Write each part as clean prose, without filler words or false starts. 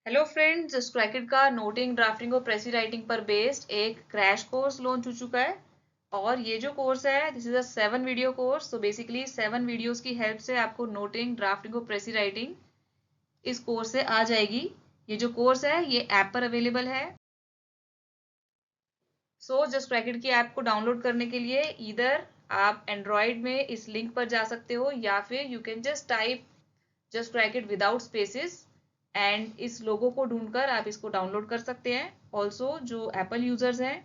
Hello friends, स्क्रैकेट का noting, drafting और प्रेसी writing पर बेस्ड एक क्रैश कोर्स लॉन्च हो चुका है। और ये जो कोर्स है this is a 7 video course. तो बेसिकली 7 वीडियोस की हेल्प से आपको नोटिंग, ड्राफ्टिंग और प्रेसी राइटिंग इस कोर्स से आ जाएगी। ये जो कोर्स है ये ऐप पर अवेलेबल है। सो जस्ट क्रैकेट की ऐप को डाउनलोड करने के लिए इधर आप एंड्रॉयड में इस लिंक पर जा सकते हो या फिर you can just type just crack it without spaces and इस लोगो को ढूंढकर आप इसको डाउनलोड कर सकते हैं। ऑल्सो जो एप्पल यूजर्स हैं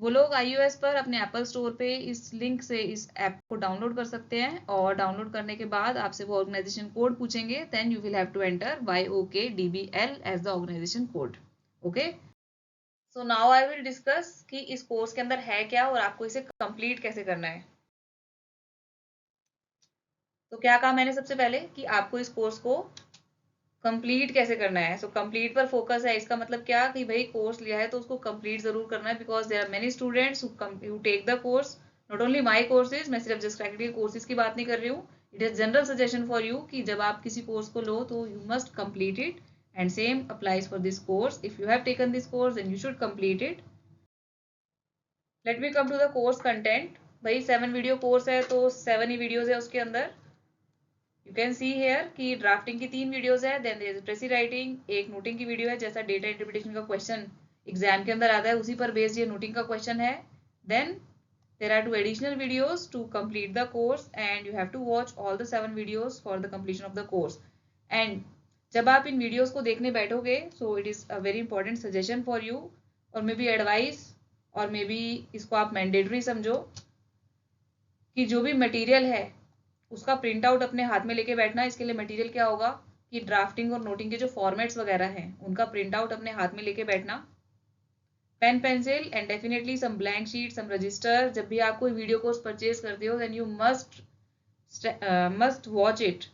वो लोग iOS पर अपने एप्पल स्टोर पे इस लिंक से इस ऐप को डाउनलोड कर सकते हैं और डाउनलोड करने के बाद आपसे वो ऑर्गेनाइजेशन कोड पूछेंगे। Then you will have to enter YOKDBL as the organization code. Okay, so now I will discuss कि इस कोर्स के अंदर है क्या और आपको इसे कंप्लीट कैसे करना है। तो क्या कहा मैंने सबसे पहले कि आपको इस कोर्स को कंप्लीट कैसे करना है। सो कंप्लीट पर फोकस है। इसका मतलब क्या कि भाई कोर्स लिया है तो उसको कंप्लीट जरूर करना है, because there are many students who take the course. Not only my courses, मैं सिर्फ जस्ट क्रैकेट के कोर्सेज की बात नहीं कर रही हूँ। It is general suggestion for you कि जब आप किसी कोर्स को लो तो you must complete it and same applies for this course. If you have taken this course then you should complete it. Let me come to the course content. भाई 7 video course है तो 7 ही videos है उसके अंदर। You can see here कि drafting की 3 videos है, then there is precis writing एक नोटिंग की वीडियो है। जैसा डेटा इंटरप्रिटेशन का क्वेश्चन एग्जाम के अंदर आता है उसी पर बेस्ड ये नोटिंग का क्वेश्चन है। Then there are 2 additional videos to complete the course and you have to watch all the 7 videos for the completion of the course. And जब आप इन वीडियोस को देखने बैठोगे so it is a very important suggestion for you और may be advice और may be इसको आप mandatory समझो कि जो भी मटेरियल है उसका प्रिंट आउट अपने हाथ में लेके बैठना। इसके लिए मटेरियल क्या होगा कि ड्राफ्टिंग और नोटिंग के जो फॉर्मेट्स वगैरह हैं उनका प्रिंट आउट अपने हाथ में लेके बैठना, pen pencil and definitely some blank sheet, some register. जब भी आप कोई वीडियो कोर्स परचेज करते हो then you must watch it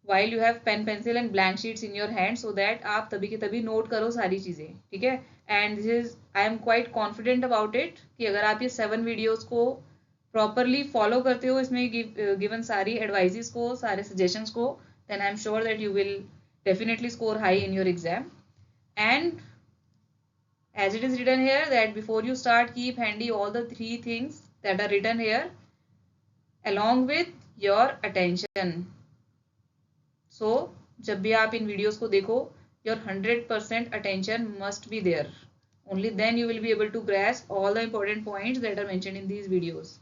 while you have pen pencil and blank sheets in your hand so that आप तभी के तभी नोट करो सारी चीजें, ठीक है। And this is I am quite confident about it कि अगर आप ये 7 वीडियोस को प्रॉपरली फॉलो करते हो, इसमें गिवन सारी एडवाइजेस को, सारे सजेशंस को, then I am sure that you will definitely score high in your exam. And as it is written here that before you start keep handy all the 3 things that are written here along with your attention. So जब भी आप इन videos को देखो your 100% attention must be there. Only then you will be able to grasp all the important points that are mentioned in these videos.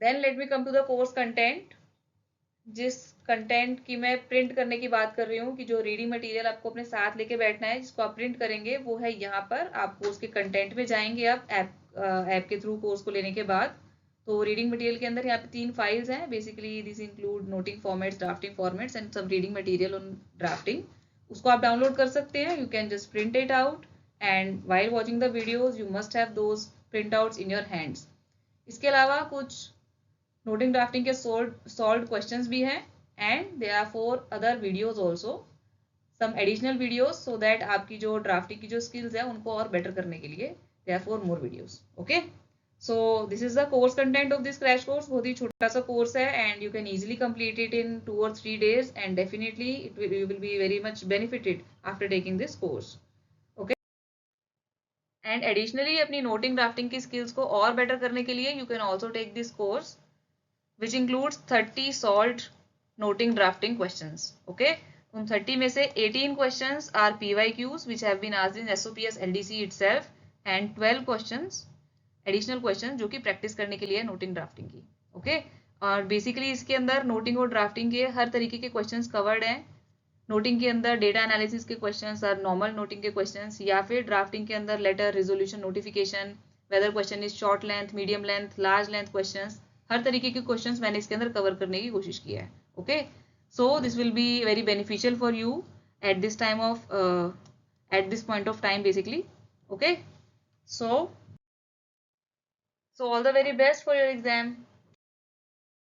Then let me come to the course content. जिस content की मैं print करने की बात कर रही हूँ कि जो रीडिंग मटेरियल आपको अपने साथ लेके बैठना है जिसको आप प्रिंट करेंगे वो है यहाँ पर। आप कोर्स के कंटेंट में जाएंगे आप ऐप के थ्रू कोर्स को लेने के बाद। तो रीडिंग मटेरियल के अंदर यहाँ पे 3 फाइल्स हैं। Basically this include noting formats, drafting formats and सब रीडिंग मटेरियल ऑन ड्राफ्टिंग। उसको आप डाउनलोड कर सकते हैं। You can just print it out and while watching the videos you must have those print outs in your hands. इसके अलावा कुछ noting drafting के सॉल्व क्वेश्चंस भी हैं and there are 4 other videos also, some additional videos, so that आपकी जो drafting की जो स्किल्स है उनको और बेटर करने के लिए there are 4 more videos. Okay, so this is the course content of this crash course. बहुत ही छोटा सा कोर्स है and you can easily complete it in 2 or 3 days and definitely you will be very much benefited after taking this course. Okay, and additionally अपनी noting drafting की skills को और better करने के लिए you can also take this course which includes 30 solved noting drafting questions. Okay, उन 30 में से 18 questions are PYQs which have been asked in SOPS LDC itself and 12 questions additional questions जो कि प्रैक्टिस करने के लिए नोटिंग ड्राफ्टिंग की। Okay, और बेसिकली इसके अंदर नोटिंग और ड्राफ्टिंग के हर तरीके के क्वेश्चंस कवर्ड हैं। नोटिंग के अंदर डेटा एनालिसिस के क्वेश्चंस और नॉर्मल नोटिंग के क्वेश्चंस, या फिर ड्राफ्टिंग के अंदर letter, resolution, notification, whether question is short length, medium length, large length questions, हर तरीके के क्वेश्चंस मैंने इसके अंदर कवर करने की कोशिश किया है। Okay, so this will be very beneficial for you at this time of at this point of time basically. Okay, so all the very best for your exam.